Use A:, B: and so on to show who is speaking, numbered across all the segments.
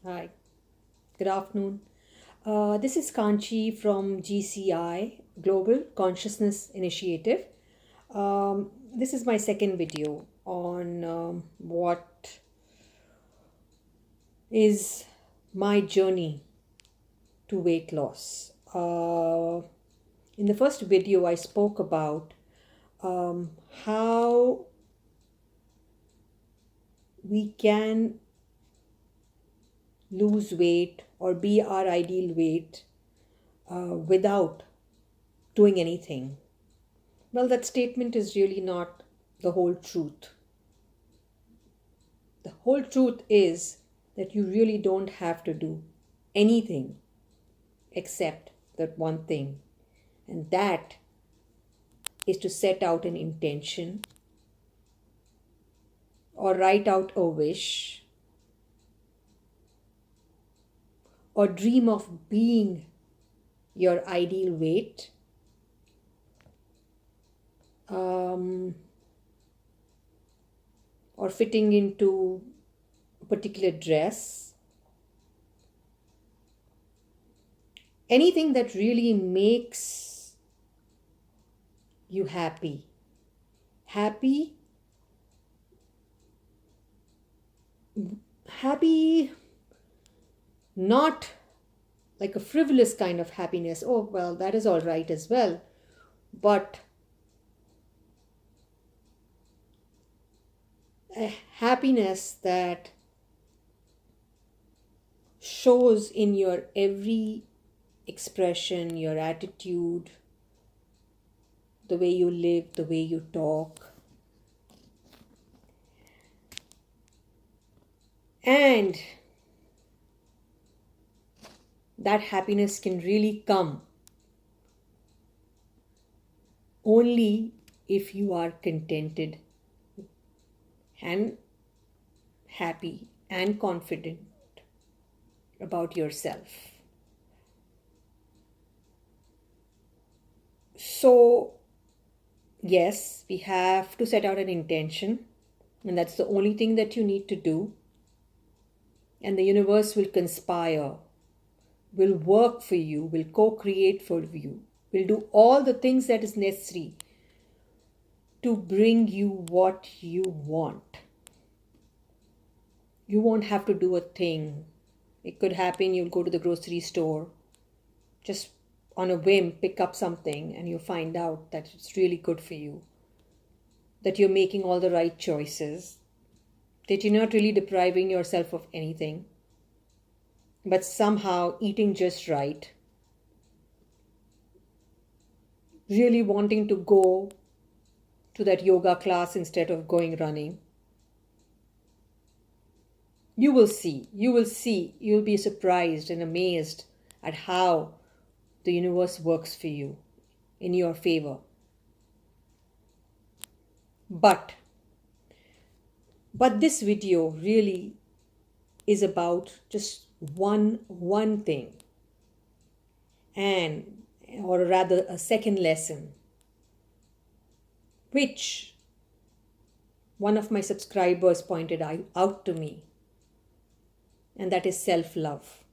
A: Hi, good afternoon. This is Kanchi from GCI, Global Consciousness Initiative. This is my second video on what is my journey to weight loss. In the first video, I spoke about how we can lose weight or be our ideal weight without doing anything. Well, that statement is really not the whole truth. The whole truth is that you really don't have to do anything except that one thing, and that is to set out an intention or write out a wish or dream of being your ideal weight. Um, or fitting into a particular dress, anything that really makes you happy. Happy, happy, not like a frivolous kind of happiness. Oh, well, that is all right as well. But a happiness that shows in your every expression, your attitude, the way you live, the way you talk. And that happiness can really come only if you are contented and happy and confident about yourself. So, yes, we have to set out an intention, and that's the only thing that you need to do. And the universe will conspire, will work for you, will co create for you, will do all the things that is necessary to bring you what you want. You won't have to do a thing. It could happen you'll go to the grocery store, just on a whim, pick up something, and you find out that it's really good for you, that you're making all the right choices, that you're not really depriving yourself of anything, but somehow eating just right, really wanting to go to that yoga class instead of going running. You'll be surprised and amazed at how the universe works for you in your favor. But this video really is about just one thing, and or rather a second lesson, which one of my subscribers pointed out to me, and that is self-love.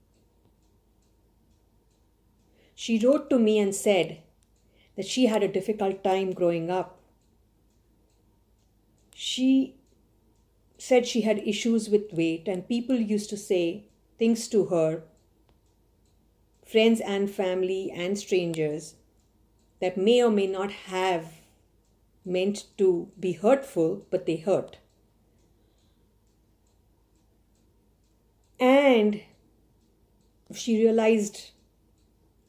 A: She wrote to me and said that she had a difficult time growing up. She said she had issues with weight, and people used to say things to her, friends and family and strangers, that may or may not have meant to be hurtful, but they hurt. And she realized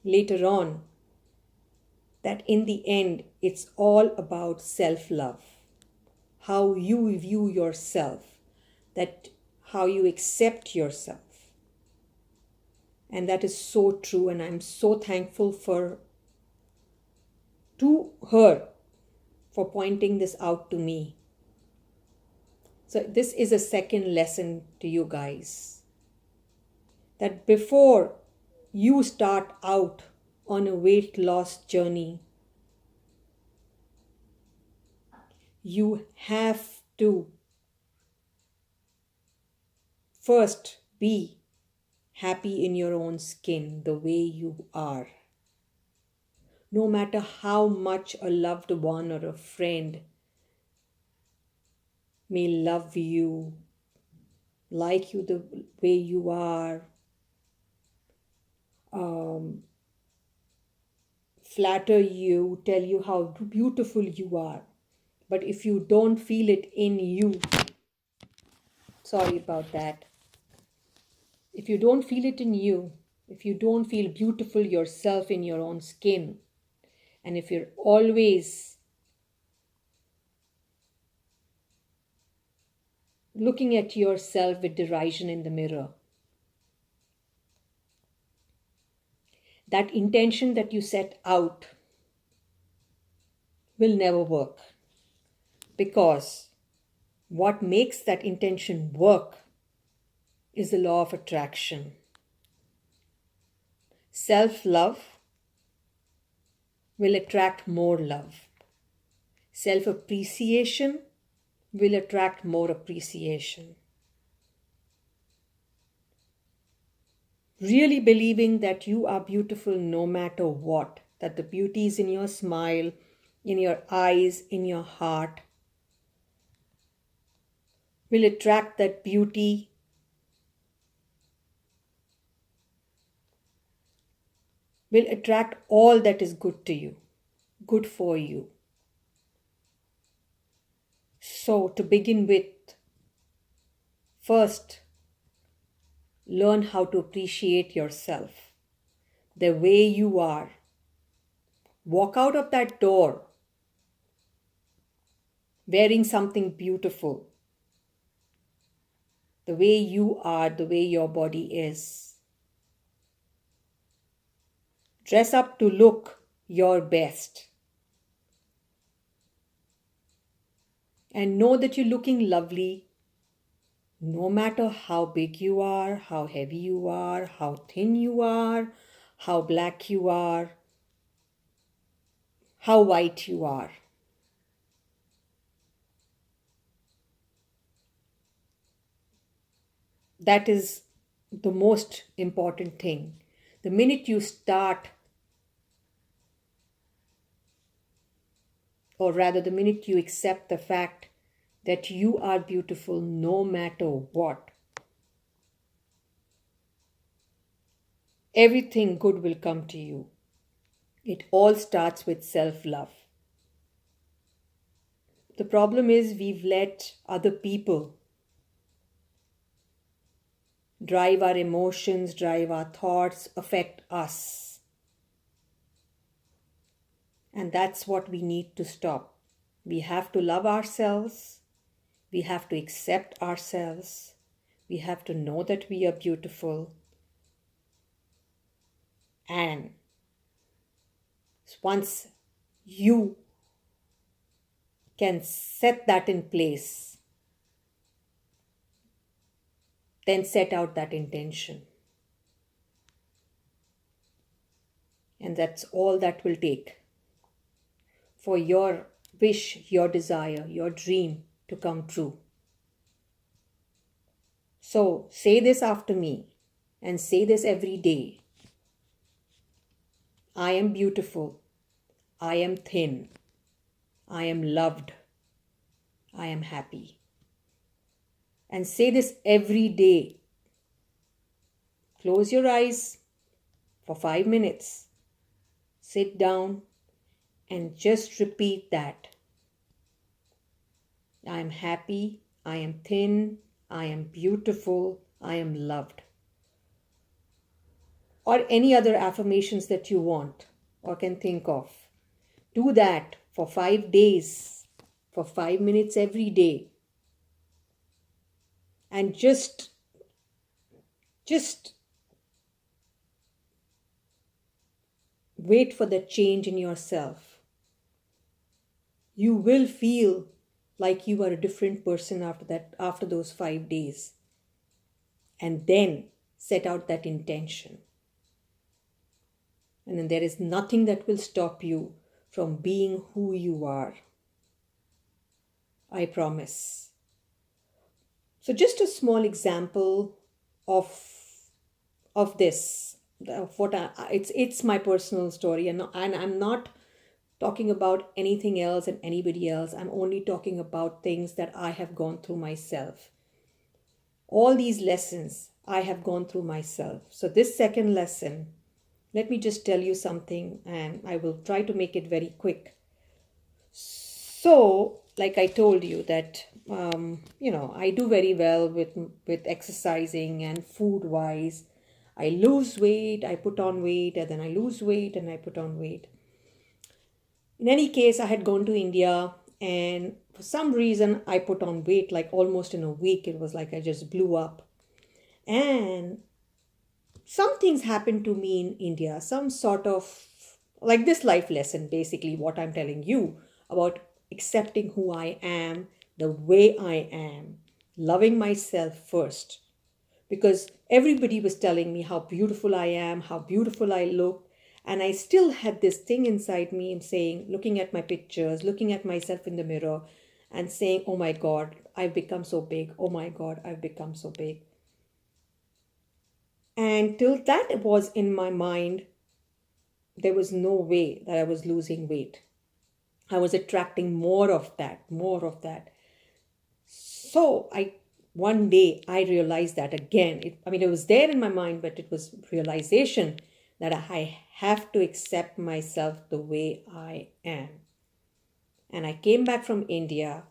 A: later on that in the end, it's all about self-love. How you view yourself, that how you accept yourself. And that is so true, and I'm so thankful to her for pointing this out to me. So this is a second lesson to you guys, that before you start out on a weight loss journey, you have to first be happy in your own skin, the way you are. No matter how much a loved one or a friend may love you, like you the way you are, um, flatter you, tell you how beautiful you are. But if you don't feel it in you, sorry about that. If you don't feel it in you, if you don't feel beautiful yourself in your own skin, and if you're always looking at yourself with derision in the mirror, that intention that you set out will never work. Because what makes that intention work is the law of attraction. Self-love will attract more love. Self-appreciation will attract more appreciation. Really believing that you are beautiful no matter what, that the beauty is in your smile, in your eyes, in your heart, will attract that beauty, will attract all that is good to you, good for you. So, to begin with, first, learn how to appreciate yourself, the way you are. Walk out of that door wearing something beautiful, the way you are, the way your body is. Dress up to look your best. And know that you're looking lovely no matter how big you are, how heavy you are, how thin you are, how black you are, how white you are. That is the most important thing. The minute you start, or rather, the minute you accept the fact that you are beautiful no matter what, everything good will come to you. It all starts with self-love. The problem is we've let other people drive our emotions, drive our thoughts, affect us. And that's what we need to stop. We have to love ourselves. We have to accept ourselves. We have to know that we are beautiful. And once you can set that in place, then set out that intention. And that's all that will take for your wish, your desire, your dream to come true. So say this after me and say this every day. I am beautiful. I am thin. I am loved. I am happy. And say this every day. Close your eyes for 5 minutes. Sit down and just repeat that. I am happy. I am thin. I am beautiful. I am loved. Or any other affirmations that you want or can think of. Do that for 5 days, for 5 minutes every day. And just wait for the change in yourself. You will feel like you are a different person after those 5 days. And then set out that intention. And then there is nothing that will stop you from being who you are. I promise. So just a small example of of this, of what it's my personal story, and I'm not talking about anything else and anybody else. I'm only talking about things that I have gone through myself. All these lessons I have gone through myself. So this second lesson, let me just tell you something, and I will try to make it very quick. So, like I told you that I do very well with exercising and food wise. I lose weight, I put on weight, and then I lose weight and I put on weight. In any case, I had gone to India, and for some reason I put on weight like almost in a week. It was like I just blew up. And some things happened to me in India, some sort of like this life lesson, basically, what I'm telling you about accepting who I am, the way I am, loving myself first. Because everybody was telling me how beautiful I am, how beautiful I look. And I still had this thing inside me saying, looking at my pictures, looking at myself in the mirror, and saying, oh my God, I've become so big. Oh my God, I've become so big. And till that was in my mind, there was no way that I was losing weight. I was attracting more of that, more of that. So one day I realized that again. It was there in my mind, but it was realization that I have to accept myself the way I am. And I came back from India,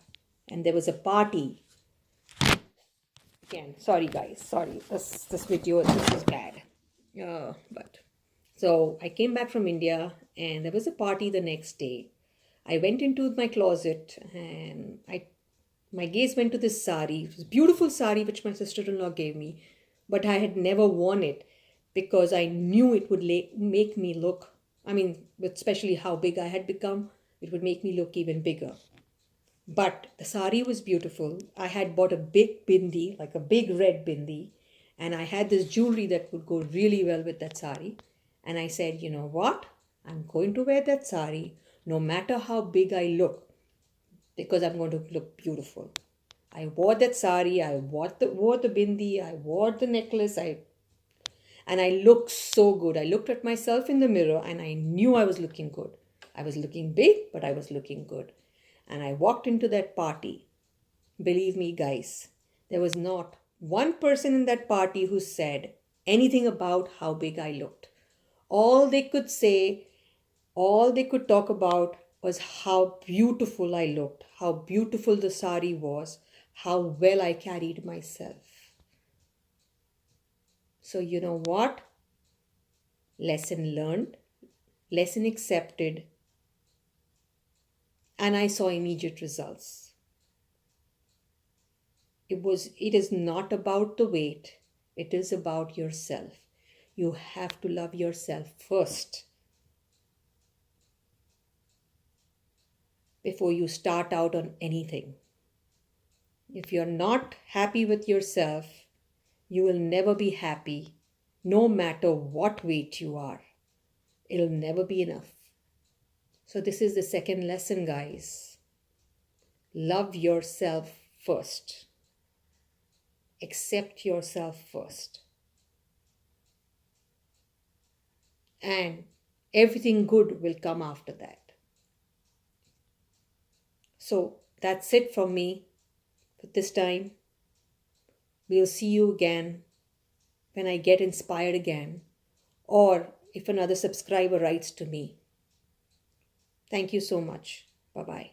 A: and there was a party. Again, sorry guys, sorry. This video, this is bad. But so I came back from India, and there was a party the next day. I went into my closet, and my gaze went to this sari. It was a beautiful sari which my sister-in-law gave me, but I had never worn it because I knew it would make me look, especially how big I had become, it would make me look even bigger. But the sari was beautiful. I had bought a big bindi, like a big red bindi, and I had this jewelry that would go really well with that sari. And I said, you know what? I'm going to wear that sari no matter how big I look, because I'm going to look beautiful. I wore that sari, I wore the bindi, I wore the necklace, and I looked so good. I looked at myself in the mirror and I knew I was looking good. I was looking big, but I was looking good. And I walked into that party. Believe me, guys, there was not one person in that party who said anything about how big I looked. All they could say, all they could talk about was how beautiful I looked, how beautiful the sari was, how well I carried myself. So, you know what? Lesson learned, lesson accepted, and I saw immediate results. It is not about the weight, it is about yourself. You have to love yourself first before you start out on anything. If you're not happy with yourself, you will never be happy, no matter what weight you are. It'll never be enough. So this is the second lesson, guys. Love yourself first. Accept yourself first. And everything good will come after that. So that's it from me for this time. We'll see you again when I get inspired again, or if another subscriber writes to me. Thank you so much. Bye-bye.